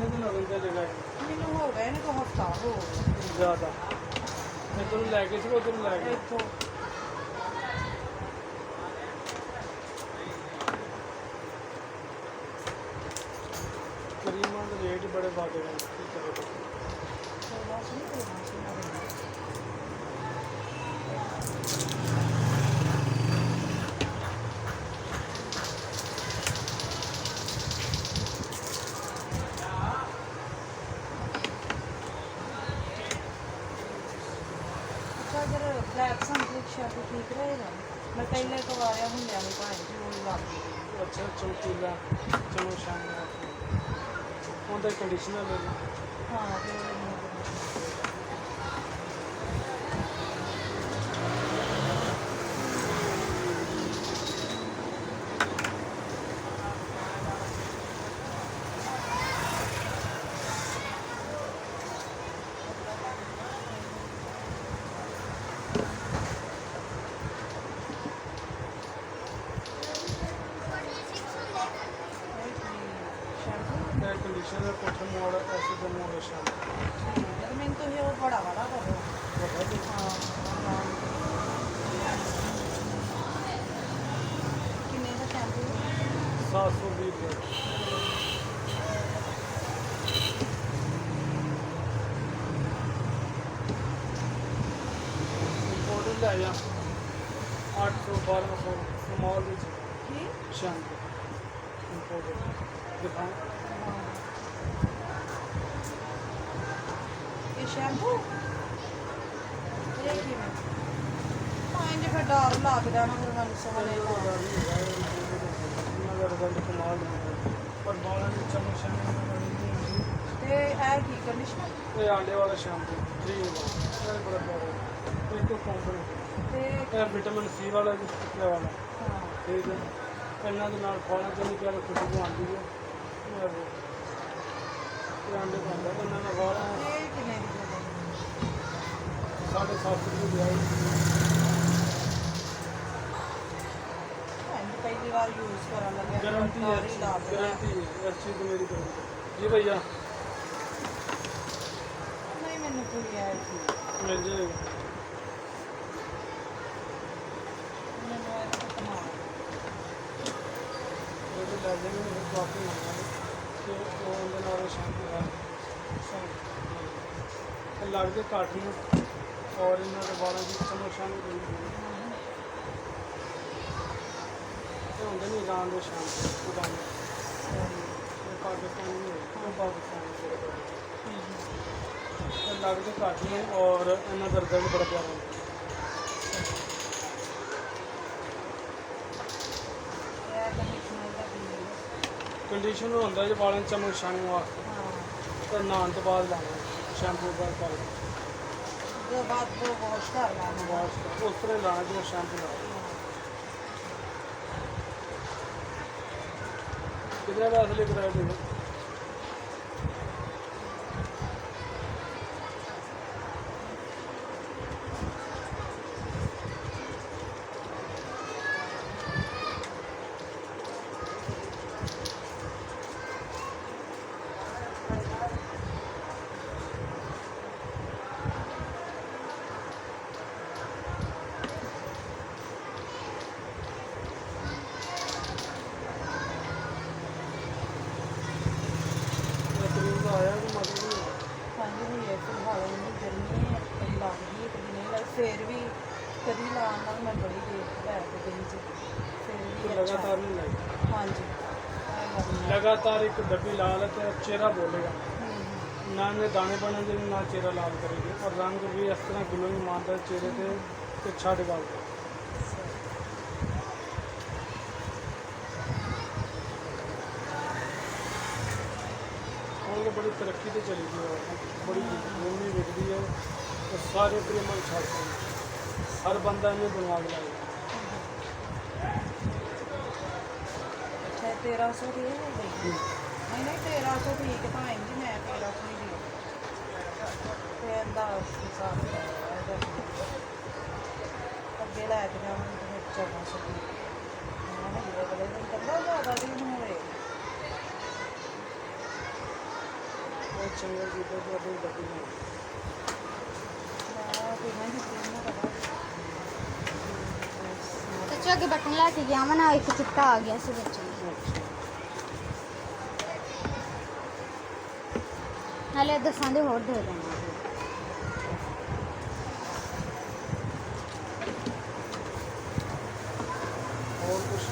ਕਿੰਨੇ ਦਿਨ ਹੋ ਗਏ ਜਗ੍ਹਾ ਮੈਨੂੰ ਹੋ ਗਏ ਨੇ ਕੋ ਹਫਤਾ ਹੋ ਗਿਆ ਜ਼ਿਆਦਾ ਮੈਂ ਤੁਹਾਨੂੰ ਲੈ ਕੇ ਸੀ ਉਧਰ ਲੈ ਕੇ ਇੱਥੋਂ ਕਰੀਮਾਂ ਦੇ ਰੇਟ ਹੀ ਬੜੇ ਵੱਧ ਗਏ ਕੀ ਕਰੇ ਸੋਲਾਂ ਸੌ ਨਹੀਂ ਦੇਣਾ ਸੀ ਨਾ ਦੇਣਾ। ਅੱਛਾ ਅਗਰ ਬਲੈਕ ਸੰਤਰੀ ਸ਼ੈਂਪੂ ਠੀਕ ਰਹੇਗਾ ਮੈਂ ਪਹਿਲੇ ਕਵਾਰਿਆ ਹੁੰਦਿਆਂ ਨਹੀਂ ਭਾਈ ਜੀ ਉਹ ਲੱਗ ਗਈ ਅੱਛਾ ਚਮਕੀਲਾ ਚਲੋ ਸ਼ਾਮ ਨੂੰ ਉਹਦਾ ਕੰਡੀਸ਼ਨਰ ਲੈ ਲਓ ਹਾਂ ਤੇ ਉਹ ਮੈਨੂੰ ਸ਼ੈਂਪੂ ਇਹ ਕੰਡੀਸ਼ਨਰ ਕੋਠੇ ਮੋੜ ਐਸੇ ਦੇ ਮੋੜ ਸ਼ਾਮ ਠੀਕ ਹੈ ਤੇ ਮੈਨੂੰ ਤੁਸੀਂ ਉਹ ਬੜਾ ਵਾਲਾ ਕਰੋ ਵੱਡਾ ਜੀ ਹਾਂ ਕਿੰਨੇ ਦਾ ਸ਼ੈਂਪੂ 720 ਰੁਪਏ ਇੰਪੋਰਟਡ ਲੈ ਜਾ 800 1200 ਸਮਾਲ ਵਿੱਚ ਕੀ ਸ਼ੈਂਪੂ ਇੰਪੋਰਟਡ ਦਿਖਾਓ ਇਹ ਸ਼ੈਂਪੂ ਇਹ ਕਿਵੇਂ ਇੰਜ ਫਿਰ ਡਰ ਲੱਗਦਾ ਨਾ ਫਿਰ ਮੈਨੂੰ ਸਮਝ ਨਹੀਂ ਆਉਂਦਾ ਮਗਰ ਗੱਲ ਕਮਾਲ ਪਰ ਬਾਲਾਂ ਦੀ ਚਮਕ ਸ਼ੈਂਪੂ ਨਹੀਂ ਤੇ ਇਹ ਕੀ ਕੰਡੀਸ਼ਨਰ ਇਹ ਆਂਡੇ ਵਾਲਾ ਸ਼ੈਂਪੂ 3 ਇਹ ਬੜਾ ਪਿਆਰਾ ਇਹ ਤੋਂ ਕੰਪਨੀ ਤੇ ਇਹ ਵਿਟਾਮਿਨ ਸੀ ਵਾਲਾ ਜੀ ਵਾਲਾ ਹਾਂ ਠੀਕ ਹੈ ਇਹਨਾਂ ਦੇ ਨਾਲ ਖਾਣਾ ਚਾਹੀਦੀ ਪਿਆਰ ਖੁਸ਼ਬੂ ਆਉਂਦੀ ਹੈ ਇਹ ਆਂਡੇ ਪਾਉਂਦਾ ਇਹਨਾਂ ਨਾਲ ਵਾਲਾ ਇਹ ਕਿੰਨੇ ਦੀ ਦੇ 750 ਰੁਪਏ ਦੀ ਆਈ ਪਹਿਲੀ ਵਾਰ ਯੂਜ਼ ਕਰਨ ਲੱਗਿਆ गारंटी है ਹੀ ਲਾ ਦੇਣਾ। गारंटी है इस चीज़ की मेरी गारंटी जी भैया ਨਹੀਂ ਮੈਨੂੰ ਕੋਈ ਆਇਆ ਸੀ मिल जाएगा ਮੈਨੂੰ ਆਇਆ ਤਾਂ ਕਮਾ जो भी ले जाएंगे फिर काफ़ी महंगा है कि वो उनके नाल शैम्पू है लगते घट ने और इन्होंने के बालों की चमक शैम्पू होंगे नहीं ईरान के शैम्पू पुराने पाकिस्तान नहीं पाकिस्तान लगते घट ने और इन्होंने का रिजल्ट बड़ा प्यारा होंगे ਇਹ ਕੰਡੀਸ਼ਨਰ ਦਾ ਕੀ ਹੈ कंडीशन होंगे जो बालों चमक छाने वास्ते ਹਾਂ तो नहाने तो बाद लाना शैम्पू का कर ਉਹਦੇ ਬਾਅਦ ਉਹ ਵਾਸ਼ ਕਰ ਲੈਣਾ वाश उस तरह लाना जो शैम्पू लाना कितने पैसे लेकर आए थे आया कि मतलब नहीं ਹਾਂਜੀ ਹੋਈ ਹੈ ਫਿਲਹਾਲ ਇੰਨੀ ਗਰਮੀ ਹੈ ਕਦੀ ਲੱਗਦੀ ਹੈ ਕਦੀ ਨਹੀਂ ਲੱਗਦੀ ਫਿਰ ਵੀ ਕਦੀ ਲਾਉਣ ਨਾਲ ਮੈਂ ਬੜੀ ਦੇਰ ਲੈ ਕੇ ਦਿਨ ਚ ਫਿਰ तो ਵੀ लगातार नहीं लगी ਹਾਂਜੀ ਇਹ ਗੱਲ ਹੈ। लगातार एक डब्बी लाल है तो चेहरा बोलेगा हम्म, ना इन्हें दाने बने ना चेहरा लाल करेगी और रंग भी इस तरह ग्लोइंग मारता है चेहरे पे तो अच्छा निकालता है ਹੁਣ ਤਾਂ ਬੜੀ ਤਰੱਕੀ ਤੇ ਚਲੀ ਗਈ ਹੈ ਬੜੀ ਜ਼ਮੀਨ ਵਿਕਦੀ ਹੈ ਤੇ ਸਾਰੇ ਕਰੀਮਾਂ ਛੱਡਦੇ ਨੇ ਹਰ ਬੰਦਾ ਇਹਨੂੰ ਬਣਵਾ ਕੇ ਲਾਏਗਾ ਅੱਛਾ 1300 ਦੀ ਹੋ ਗਈ ਨਹੀਂ ਨਹੀਂ 1300 ਠੀਕ ਤਾਂ ਹੈ ਜੀ ਮੈਂ 1300 ਹੀ ਦੀ ਤੇ ਇਹਦਾ ਹਿਸਾਬ ਹੈ ਅੱਗੇ ਲੈ ਕੇ ਜਾਵਾਂਗੇ ਤੇ 1400 ਦੀ ਮੈਂ ਨਹੀਂ ਅਗਲੇ ਦਿਨ ਕਹਿੰਦਾ ਜ਼ਿਆਦਾ ਵੀ ਨਹੀਂ ਹੋਏ ਚੰਗਾ ਕੀਤਾ ਤੁਹਾਡੇ ਗੱਡੀ ਨਾਲ ਬੱਚਾ ਕੇ ਬਟਨ ਲੈ ਕੇ ਗਿਆ ਵਾ ਨਾ, ਇੱਕ ਚਿੱਟਾ ਆ ਗਿਆ ਸੀ ਬੱਚੇ ਨੂੰ। ਨਾਲੇ ਦਸਾਂ ਦੇ ਹੋਰ ਦੇ ਦੇਣਾ। और कुछ